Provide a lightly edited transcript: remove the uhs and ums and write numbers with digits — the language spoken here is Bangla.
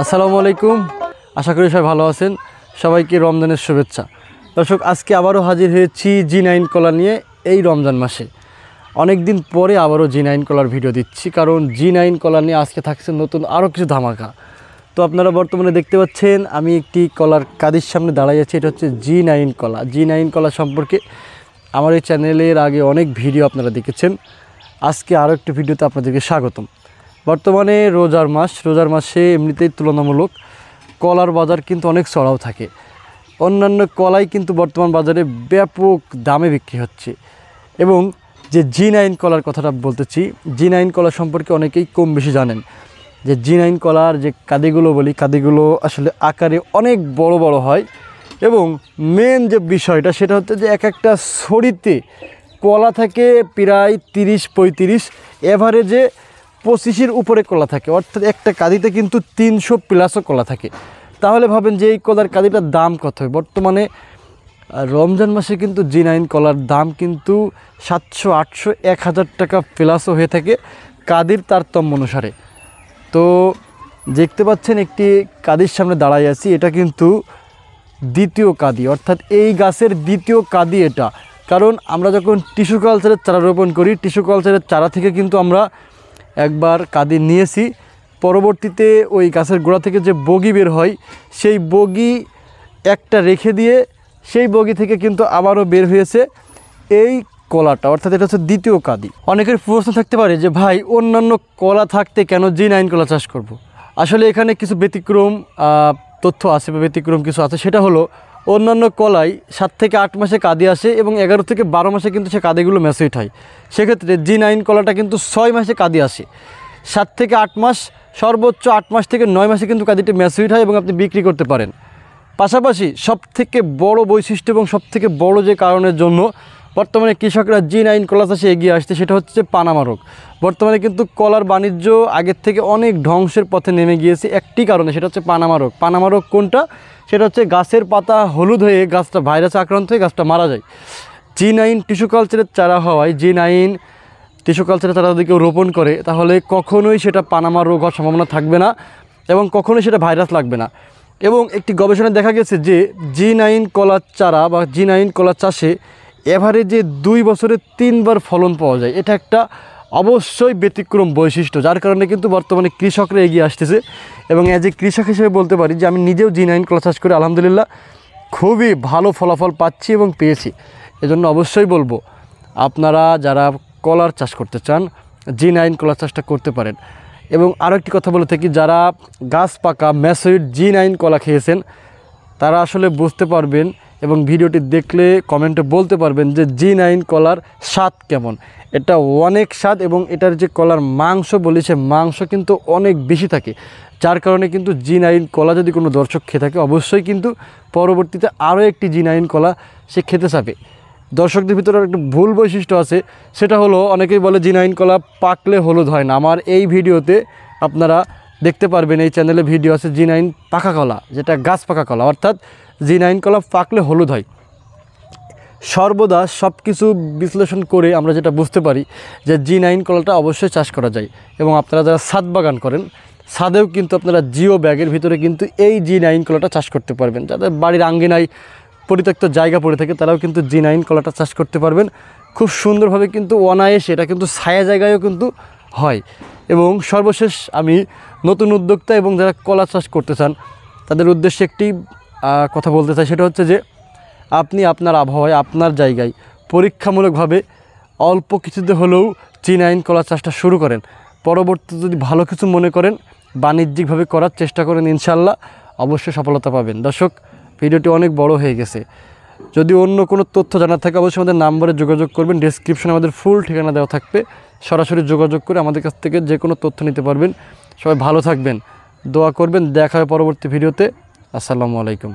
আসসালামু আলাইকুম। আশা করি সবাই ভালো আছেন। সবাইকে রমজানের শুভেচ্ছা। দর্শক, আজকে আবারও হাজির হয়েছি জি9 কলা নিয়ে। এই রমজান মাসে অনেক দিন পরে আবারও জি9 কলার ভিডিও দিচ্ছি, কারণ জি9 কলা নিয়ে আজকে থাকছে নতুন আরও কিছু ধামাকা। তো আপনারা বর্তমানে দেখতে পাচ্ছেন আমি একটি কলার কাদির সামনে দাঁড়াই আছি। এটা হচ্ছে জি9 কলা। জি9 কলা সম্পর্কে আমার এই চ্যানেলের আগে অনেক ভিডিও আপনারা দেখেছেন। আজকে আরও একটি ভিডিওতে আপনাদেরকে স্বাগতম। বর্তমানে রোজার মাসে এমনিতেই তুলনামূলক কলার বাজার কিন্তু অনেক চড়াও থাকে। অন্যান্য কলাই কিন্তু বর্তমান বাজারে ব্যাপক দামে বিক্রি হচ্ছে। এবং যে জি9 কলার কথাটা বলতেছি, জি9 কলা সম্পর্কে অনেকেই কম বেশি জানেন যে জি9 কলার যে কাদিগুলো বলি, কাদিগুলো আসলে আকারে অনেক বড় বড় হয়। এবং মেন যে বিষয়টা সেটা হচ্ছে যে এক একটা ছড়িতে কলা থাকে প্রায় 30-35, এভারেজে 25-এর উপরে কলা থাকে। অর্থাৎ একটা কাদিতে কিন্তু 300 প্লাসও কলা থাকে। তাহলে ভাবেন যে এই কলার কাদিটার দাম কত হয়। বর্তমানে রমজান মাসে কিন্তু জি9 কলার দাম কিন্তু 700-800-1000 টাকা প্লাসও হয়ে থাকে কাদির তারতম্য অনুসারে। তো দেখতে পাচ্ছেন একটি কাদির সামনে দাঁড়াই আছি। এটা কিন্তু দ্বিতীয় কাদি, অর্থাৎ এই গাছের দ্বিতীয় কাদি এটা। কারণ আমরা যখন টিস্যু কালচারের চারা রোপণ করি, টিস্যু কালচারের চারা থেকে কিন্তু আমরা একবার কাদি নিয়েছি। পরবর্তীতে ওই গাছের গোড়া থেকে যে বগি বের হয়, সেই বগি একটা রেখে দিয়ে সেই বগি থেকে কিন্তু আবারও বের হয়েছে এই কলাটা, অর্থাৎ এটা হচ্ছে দ্বিতীয় কাদি। অনেকের প্রশ্ন থাকতে পারে যে ভাই, অন্যান্য কলা থাকতে কেন জি9 কলা চাষ করব। আসলে এখানে কিছু ব্যতিক্রম তথ্য আছে বা ব্যতিক্রম কিছু আছে। সেটা হলো, অন্যান্য কলাই 7 থেকে 8 মাসে কাদি আসে এবং 11 থেকে 12 মাসে কিন্তু সে কাদিগুলো ম্যাচুরিট হয়। সেক্ষেত্রে জি9 কলাটা কিন্তু 6 মাসে কাদি আসে। 7 থেকে 8 মাস, সর্বোচ্চ 8 মাস থেকে 9 মাসে কিন্তু কাদিটি ম্যাচুরিট হয় এবং আপনি বিক্রি করতে পারেন। পাশাপাশি সবথেকে বড় বৈশিষ্ট্য এবং সবথেকে বড় যে কারণের জন্য বর্তমানে কৃষকরা জি9 কলা চাষে এগিয়ে আসছে, সেটা হচ্ছে পানামা রোগ। বর্তমানে কিন্তু কলার বাণিজ্য আগের থেকে অনেক ধ্বংসের পথে নেমে গিয়েছে একটি কারণে, সেটা হচ্ছে পানামা রোগ। পানামা রোগ কোনটা? সেটা হচ্ছে গাছের পাতা হলুদ হয়ে গাছটা ভাইরাসে আক্রান্ত হয়ে গাছটা মারা যায়। জি9 টিস্যু কালচারের চারা হওয়ায়, জি9 টিস্যু কালচারের চারা যদি কেউ রোপণ করে, তাহলে কখনোই সেটা পানামা রোগ হওয়ার সম্ভাবনা থাকবে না এবং কখনোই সেটা ভাইরাস লাগবে না। এবং একটি গবেষণায় দেখা গেছে যে জি9 কলার চারা বা জি9 কলার চাষে এভারেজে 2 বছরে 3 বার ফলন পাওয়া যায়। এটা একটা অবশ্যই ব্যতিক্রম বৈশিষ্ট্য, যার কারণে কিন্তু বর্তমানে কৃষকরা এগিয়ে আসতেছে। এবং অ্যাজ এ কৃষক হিসেবে বলতে পারি যে আমি নিজেও জি9 কলা চাষ করে আলহামদুলিল্লাহ খুবই ভালো ফলাফল পাচ্ছি এবং পেয়েছি। এজন্য অবশ্যই বলবো, আপনারা যারা কলার চাষ করতে চান জি9 কলার চাষটা করতে পারেন। এবং আরও একটি কথা বলে থাকি, যারা গাছ পাকা ম্যাচুরিড জি9 কলা খেয়েছেন তারা আসলে বুঝতে পারবেন এবং ভিডিওটি দেখলে কমেন্টে বলতে পারবেন যে জি9 কলার স্বাদ কেমন। এটা অনেক স্বাদ এবং এটার যে কলার মাংস বলি, সে মাংস কিন্তু অনেক বেশি থাকে। যার কারণে কিন্তু জি9 কলা যদি কোনো দর্শক খেয়ে থাকে, অবশ্যই কিন্তু পরবর্তীতে আরও একটি জি9 কলা সে খেতে চাবে। দর্শকদের ভিতরে একটা ভুল বৈশিষ্ট্য আছে, সেটা হলো অনেকেই বলে জি9 কলা পাকলে হলুদ হয় না। আমার এই ভিডিওতে আপনারা দেখতে পারবেন, এই চ্যানেলে ভিডিও আছে জি9 পাকা কলা, যেটা গাছ পাকা কলা, অর্থাৎ জি9 কলা পাকলে হলুদ হয়। সর্বদা সব কিছু বিশ্লেষণ করে আমরা যেটা বুঝতে পারি যে জি9 কলাটা অবশ্যই চাষ করা যায়। এবং আপনারা যারা ছাদ বাগান করেন, ছাদেও কিন্তু আপনারা জিও ব্যাগের ভিতরে কিন্তু এই জি9 কলাটা চাষ করতে পারবেন। যাদের বাড়ির আঙ্গিনায় পরিত্যক্ত জায়গা পড়ে থাকে তারাও কিন্তু জি9 কলাটা চাষ করতে পারবেন খুব সুন্দরভাবে। কিন্তু অনায়াসে এটা কিন্তু ছায়া জায়গায়ও কিন্তু হয়। এবং সর্বশেষ আমি নতুন উদ্যোক্তা এবং যারা কলা চাষ করতে চান তাদের উদ্দেশ্যে একটি কথা বলতে চাই, সেটা হচ্ছে যে আপনি আপনার আবহাওয়ায়, আপনার জায়গায় পরীক্ষামূলকভাবে অল্প কিছুতে হলেও জি9 কলা চাষটা শুরু করেন। পরবর্তীতে যদি ভালো কিছু মনে করেন, বাণিজ্যিকভাবে করার চেষ্টা করেন, ইনশাল্লাহ অবশ্যই সফলতা পাবেন। দর্শক, ভিডিওটি অনেক বড় হয়ে গেছে। যদি অন্য কোনো তথ্য জানার থাকে অবশ্যই আমাদের নাম্বারে যোগাযোগ করবেন। ডেসক্রিপশনে আমাদের ফুল ঠিকানা দেওয়া থাকবে, সরাসরি যোগাযোগ করে আমাদের কাছ থেকে যে কোনো তথ্য নিতে পারবেন। সবাই ভালো থাকবেন, দোয়া করবেন। দেখা হয় পরবর্তী ভিডিওতে। আসসালামু আলাইকুম।